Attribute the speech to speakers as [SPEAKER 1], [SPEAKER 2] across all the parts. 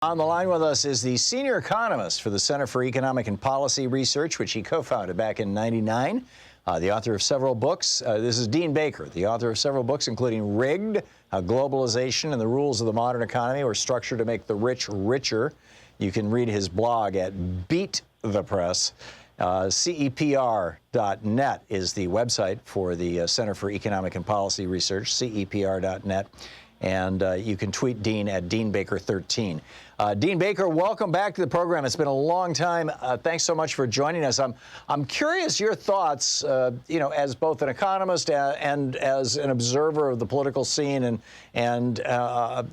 [SPEAKER 1] On the line with us is the senior economist for the Center for Economic and Policy Research, which he co-founded back in '99. The author of several books. This is Dean Baker, the author of several books, including Rigged, How Globalization and the Rules of the Modern Economy Were Structured to Make the Rich Richer. You can read his blog at Beat the Press. CEPR.net is the website for the Center for Economic and Policy Research, CEPR.net. And you can tweet Dean at DeanBaker13. Dean Baker, welcome back to the program. It's been a long time. Thanks so much for joining us. I'm curious your thoughts, as both an economist and as an observer of the political scene and a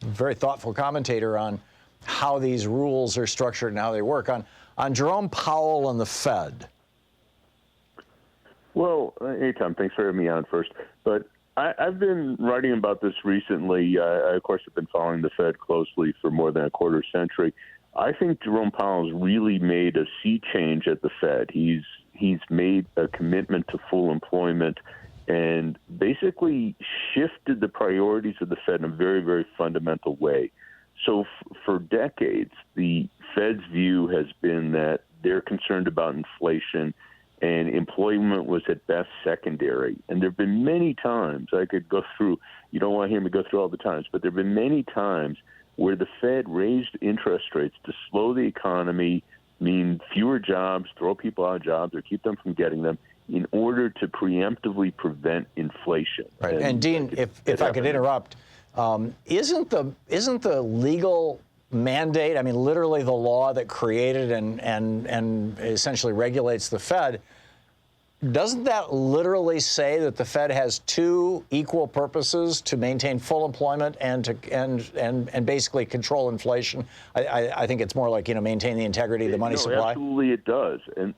[SPEAKER 1] very thoughtful commentator on how these rules are structured and how they work. On Jerome Powell and the Fed.
[SPEAKER 2] Well, hey, Tom, thanks for having me on first. But I've been writing about this recently. I, of course, have been following the Fed closely for more than a quarter century. I think Jerome Powell's really made a sea change at the Fed. He's made a commitment to full employment and basically shifted the priorities of the Fed in a very, very fundamental way. So for decades, the Fed's view has been that they're concerned about inflation and employment was at best secondary. And there have been many times, I could go through, you don't want to hear me go through all the times, but there have been many times where the Fed raised interest rates to slow the economy, mean fewer jobs, throw people out of jobs, or keep them from getting them in order to preemptively prevent inflation.
[SPEAKER 1] Right. And Dean, if I could interrupt, isn't the legal mandate, I mean, literally the law that created and essentially regulates the Fed, doesn't that literally say that the Fed has two equal purposes, to maintain full employment and to basically control inflation? I think it's more like, maintain the integrity of the money supply.
[SPEAKER 2] Absolutely it does. And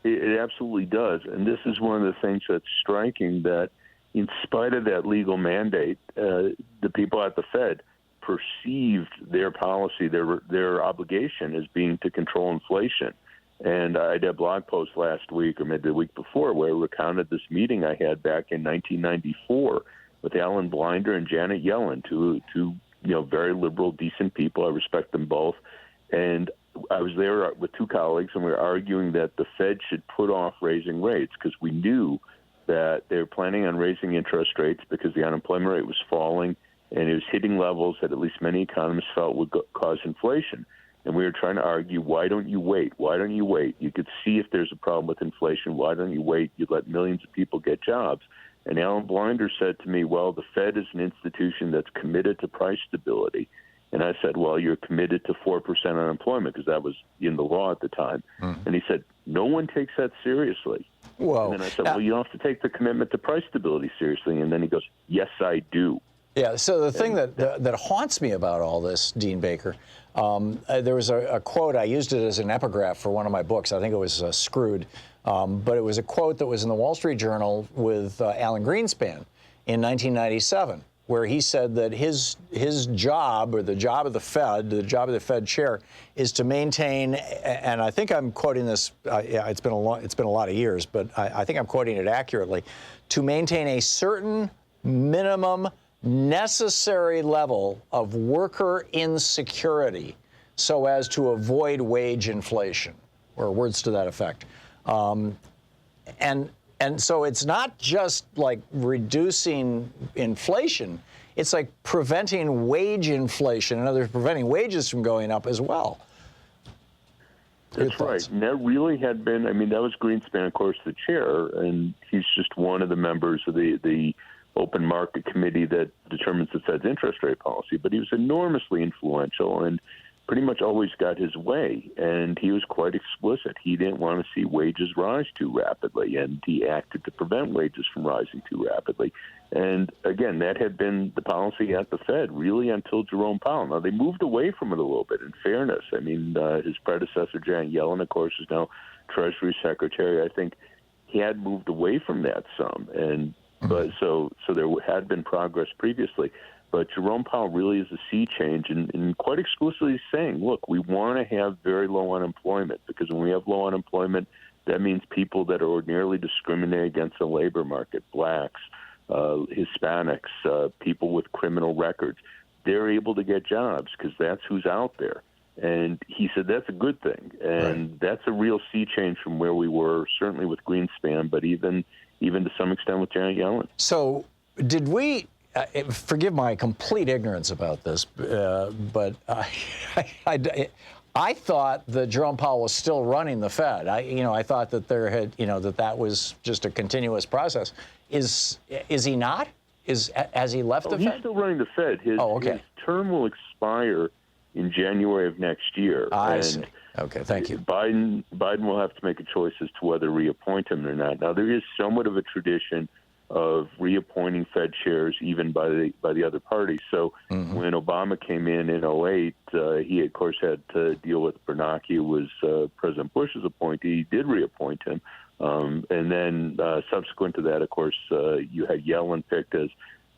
[SPEAKER 2] it absolutely does. And this is one of the things that's striking, that in spite of that legal mandate, the people at the Fed perceived their policy, their obligation as being to control inflation. And I did a blog post last week, or maybe the week before, where I recounted this meeting I had back in 1994 with Alan Blinder and Janet Yellen, two very liberal, decent people. I respect them both. And I was there with two colleagues, and we were arguing that the Fed should put off raising rates because we knew that they were planning on raising interest rates because the unemployment rate was falling and it was hitting levels that at least many economists felt would cause inflation. And we were trying to argue, why don't you wait? Why don't you wait? You could see if there's a problem with inflation. Why don't you wait? You'd let millions of people get jobs. And Alan Blinder said to me, well, the Fed is an institution that's committed to price stability. And I said, well, you're committed to 4% unemployment, because that was in the law at the time. And he said, no one takes that seriously.
[SPEAKER 1] Whoa.
[SPEAKER 2] And then I said, well, you don't have to take the commitment to price stability seriously. And then he goes, yes, I do.
[SPEAKER 1] Yeah, so the thing that haunts me about all this, Dean Baker, there was a quote, I used it as an epigraph for one of my books. I think it was Screwed, but it was a quote that was in the Wall Street Journal with Alan Greenspan in 1997, where he said that his job, or the job of the Fed chair, is to maintain, and I think I'm quoting this, it's been a lot of years, but I think I'm quoting it accurately, to maintain a certain minimum necessary level of worker insecurity so as to avoid wage inflation, or words to that effect. And so it's not just like reducing inflation, it's like preventing wage inflation. In other words, preventing wages from going up as well.
[SPEAKER 2] That's right. And that really had been, that was Greenspan, of course, the chair, and he's just one of the members of the open market committee that determines the Fed's interest rate policy. But he was enormously influential and pretty much always got his way. And he was quite explicit. He didn't want to see wages rise too rapidly, and he acted to prevent wages from rising too rapidly. And again, that had been the policy at the Fed really until Jerome Powell. Now, they moved away from it a little bit, in fairness. His predecessor, Janet Yellen, of course, is now Treasury Secretary. I think he had moved away from that some. And but so there had been progress previously. But Jerome Powell really is a sea change, and quite exclusively saying, look, we want to have very low unemployment, because when we have low unemployment, that means people that are ordinarily discriminated against the labor market, blacks, Hispanics, people with criminal records, they're able to get jobs because that's who's out there. And he said that's a good thing. And that's a real sea change from where we were, certainly with Greenspan, but even to some extent with Janet Yellen.
[SPEAKER 1] So did we, forgive my complete ignorance about this, but I thought that Jerome Powell was still running the Fed. I thought that that was just a continuous process. Is he not? Has he left the Fed?
[SPEAKER 2] He's still running the Fed. His term will expire in January of next year.
[SPEAKER 1] I see. Okay, thank you.
[SPEAKER 2] Biden will have to make a choice as to whether to reappoint him or not. Now, there is somewhat of a tradition of reappointing Fed chairs even by the other party. So when Obama came in 2008, he, of course, had to deal with Bernanke, who was President Bush's appointee. He did reappoint him. And then subsequent to that, of course, you had Yellen picked as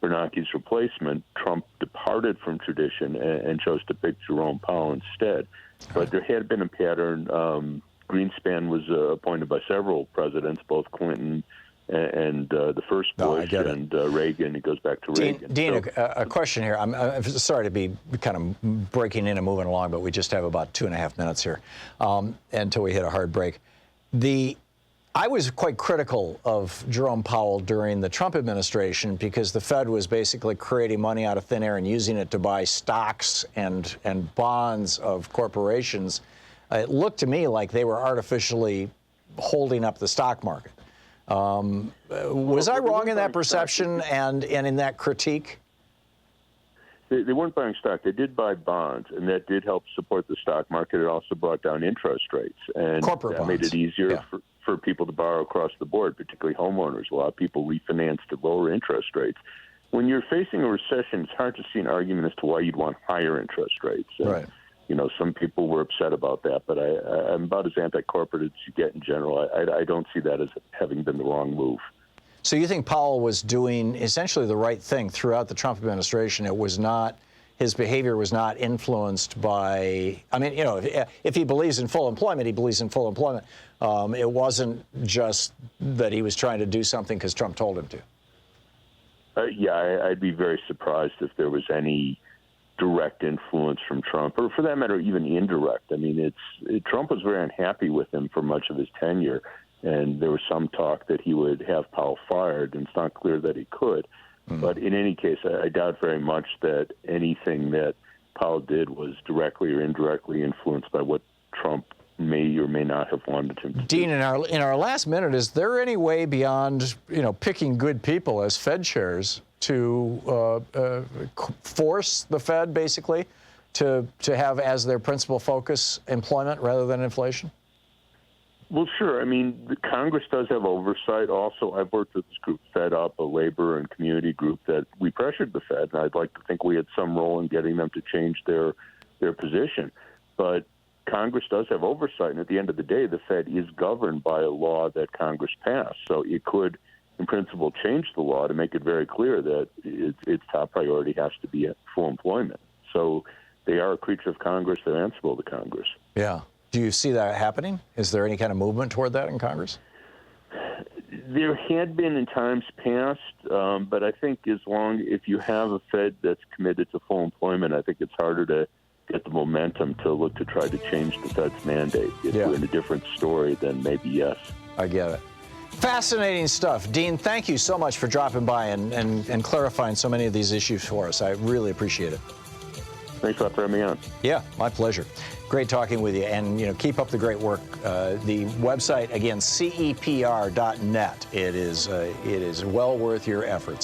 [SPEAKER 2] Bernanke's replacement. Trump departed from tradition and chose to pick Jerome Powell instead. But there had been a pattern. Greenspan was appointed by several presidents, both Clinton and the first Bush and Reagan. It goes back to Reagan.
[SPEAKER 1] Dean, a question here. I'm sorry to be kind of breaking in and moving along, but we just have about 2.5 minutes here until we hit a hard break. I was quite critical of Jerome Powell during the Trump administration because the Fed was basically creating money out of thin air and using it to buy stocks and bonds of corporations. It looked to me like they were artificially holding up the stock market. Was I wrong in that perception and in that critique?
[SPEAKER 2] They weren't buying stock. They did buy bonds, and that did help support the stock market. It also brought down interest rates, and
[SPEAKER 1] corporate bonds.
[SPEAKER 2] Made it easier for people to borrow across the board, particularly homeowners. A lot of people refinanced at lower interest rates. When you're facing a recession, it's hard to see an argument as to why you'd want higher interest rates. And, some people were upset about that, but I'm about as anti-corporate as you get in general. I don't see that as having been the wrong move.
[SPEAKER 1] So you think Powell was doing essentially the right thing throughout the Trump administration? It was not, his behavior was not influenced by, if he believes in full employment, he believes in full employment. It wasn't just that he was trying to do something because Trump told him to.
[SPEAKER 2] I'd be very surprised if there was any direct influence from Trump, or for that matter, even indirect. Trump was very unhappy with him for much of his tenure. And there was some talk that he would have Powell fired, and it's not clear that he could. But in any case, I doubt very much that anything that Powell did was directly or indirectly influenced by what Trump may or may not have wanted him to do.
[SPEAKER 1] Dean, in our last minute, is there any way beyond picking good people as Fed chairs to force the Fed basically to have as their principal focus employment rather than inflation?
[SPEAKER 2] Well, sure. The Congress does have oversight. Also, I've worked with this group, Fed Up, a labor and community group, that we pressured the Fed, and I'd like to think we had some role in getting them to change their position. But Congress does have oversight, and at the end of the day, the Fed is governed by a law that Congress passed. So it could, in principle, change the law to make it very clear that its top priority has to be full employment. So they are a creature of Congress. They're answerable to Congress.
[SPEAKER 1] Yeah. Do you see that happening? Is there any kind of movement toward that in Congress?
[SPEAKER 2] There had been in times past, but I think if you have a Fed that's committed to full employment, I think it's harder to get the momentum to look to try to change the Fed's mandate. If we're in a different story, then maybe yes.
[SPEAKER 1] I get it. Fascinating stuff. Dean, thank you so much for dropping by and clarifying so many of these issues for us. I really appreciate it.
[SPEAKER 2] Thanks a lot for having me on.
[SPEAKER 1] Yeah, my pleasure. Great talking with you, and keep up the great work. The website again, cepr.net. It is well worth your efforts.